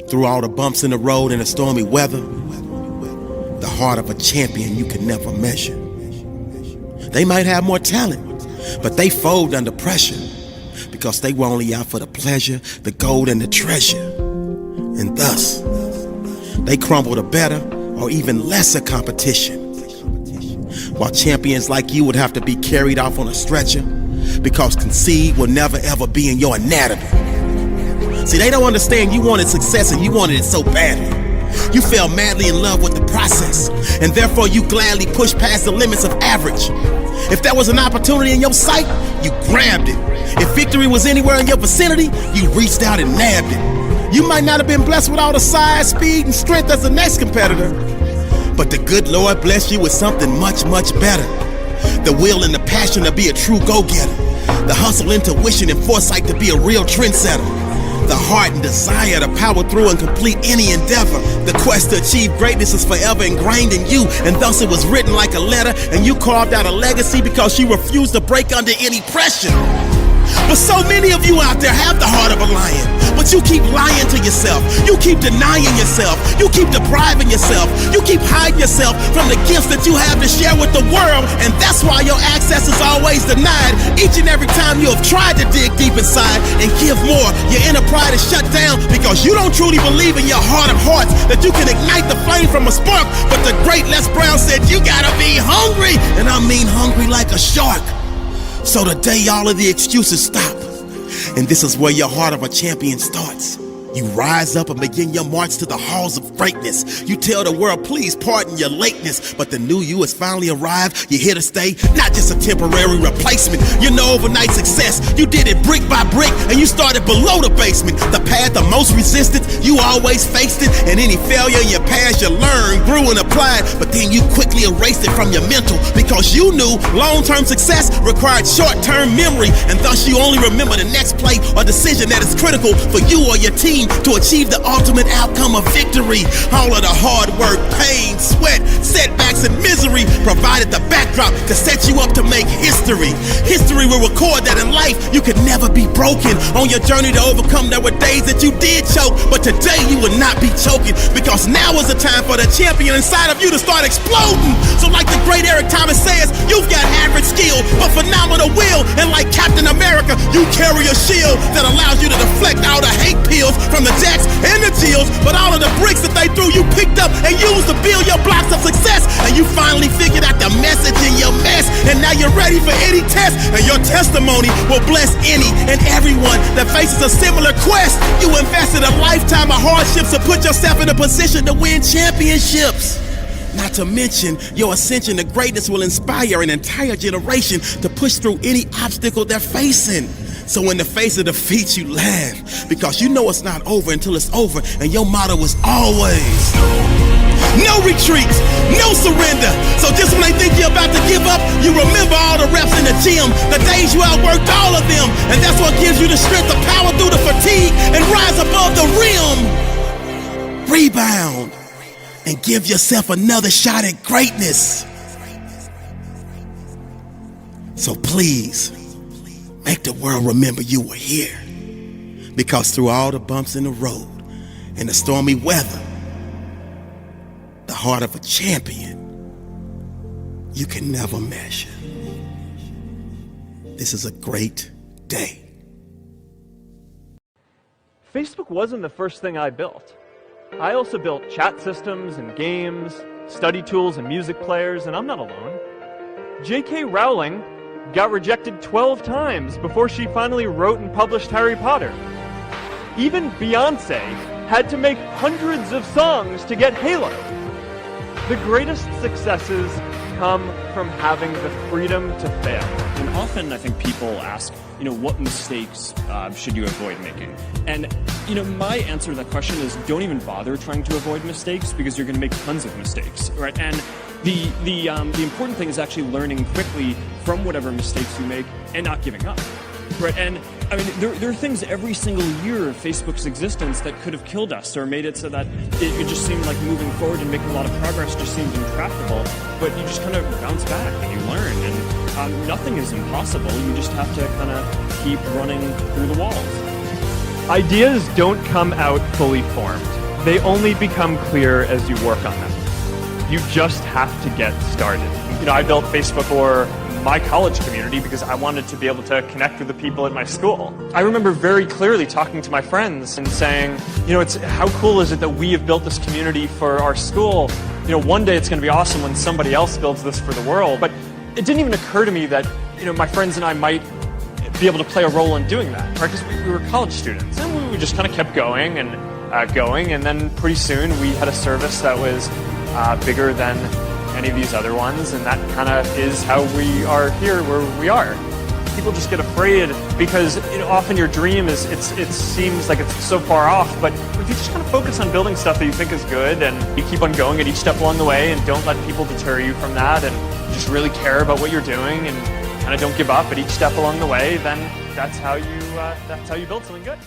Through all the bumps in the road and the stormy weather, the heart of a champion you can never measure. They might have more talent, but they fold under pressure because they were only out for the pleasure, the gold, and the treasure. And thus, they crumble to better or even lesser competition. While champions like you would have to be carried off on a stretcher because concede will never ever be in your anatomy. See, they don't understand you wanted success and you wanted it so badly. You fell madly in love with the process, and therefore you gladly pushed past the limits of average. If there was an opportunity in your sight, you grabbed it. If victory was anywhere in your vicinity, you reached out and nabbed it. You might not have been blessed with all the size, speed, and strength as the next competitor, but the good Lord blessed you with something much, much better. The will and the passion to be a true go-getter. The hustle, intuition, and foresight to be a real trendsetter. The heart and desire to power through and complete any endeavor. The quest to achieve greatness is forever ingrained in you, and thus it was written like a letter, and you carved out a legacy because you refused to break under any pressure. But so many of you out there have the heart of a lion, but you keep lying to yourself. You keep denying yourself. You keep depriving yourself. You keep hiding yourself from the gifts that you have to share with the world, and that's why your access is always denied. Each and every time you have tried to dig deep inside and give more, your inner pride is shut down because you don't truly believe in your heart of hearts that you can ignite the flame from a spark. But the great Les Brown said you gotta be hungry, and I mean hungry like a shark. So today all of the excuses stop, and this is where your heart of a champion starts. You rise up and begin your march to the halls of greatness. You tell the world, please pardon your lateness, but the new you has finally arrived. You're here to stay, not just a temporary replacement. You're no overnight success. You did it brick by brick, and you started below the basement. The path of most resistance, you always faced it, and any failure in your past you learned, grew, and applied, but then you quickly erased it from your mental because you knew long-term success required short-term memory, and thus you only remember the next play or decision that is critical for you or your team to achieve the ultimate outcome of victory. All of the hard work, pain, sweat, setbacks, and misery provided the backdrop to set you up to make history. History will record that in life you could never be broken. On your journey to overcome, there were days that you did choke, but today you will not be choking because now is the time for the champion inside of you to start exploding. So like the great Eric Thomas says, you've got average skill but phenomenal will, and like Captain America, you carry a shield that allows you to deflect all the hate pills from the Jacks and the Jills, but all of the bricks that they threw you picked up and used to build your blocks of success, and you finally figured out the message in your mess, and now you're ready for any test, and your testimony will bless any and everyone that faces a similar quest. You invested a lifetime of hardships to put yourself in a position to win championships. Not to mention, your ascension to greatness will inspire an entire generation to push through any obstacle they're facing. So in the face of defeat, you laugh because you know it's not over until it's over, and your motto is always no retreats, no surrender. So just when they think you're about to give up, you remember all the reps in the gym, the days you outworked all of them, and that's what gives you the strength to power through the fatigue and rise above the rim. Rebound and give yourself another shot at greatness. So please, make the world remember you were here, because through all the bumps in the road and the stormy weather, the heart of a champion you can never measure. This is a great day. Facebook wasn't the first thing I built. I also built chat systems and games, study tools and music players, and I'm not alone. J.K. Rowling got rejected 12 times before she finally wrote and published Harry Potter. Even Beyoncé had to make hundreds of songs to get Halo. The greatest successes come from having the freedom to fail. And often I think people ask, what mistakes should you avoid making? And, my answer to that question is don't even bother trying to avoid mistakes, because you're going to make tons of mistakes, right? And the important thing is actually learning quickly from whatever mistakes you make and not giving up, right? And I mean, there are things every single year of Facebook's existence that could have killed us or made it so that it just seemed like moving forward and making a lot of progress just seemed intractable, but you just kind of bounce back and you learn, and nothing is impossible. You just have to kind of keep running through the walls. Ideas don't come out fully formed. They only become clear as you work on them. You just have to get started. I built Facebook for my college community because I wanted to be able to connect with the people at my school. I remember very clearly talking to my friends and saying, it's how cool is it that we have built this community for our school? One day it's going to be awesome when somebody else builds this for the world. But it didn't even occur to me that, my friends and I might be able to play a role in doing that, right? Because we were college students, and we just kind of kept going, and then pretty soon we had a service that was bigger than any of these other ones, and that kind of is how we are here where we are. People just get afraid because often your dream is it seems like it's so far off, but if you just kind of focus on building stuff that you think is good and you keep on going at each step along the way and don't let people deter you from that and just really care about what you're doing and kind of don't give up at each step along the way, then that's how you build something good.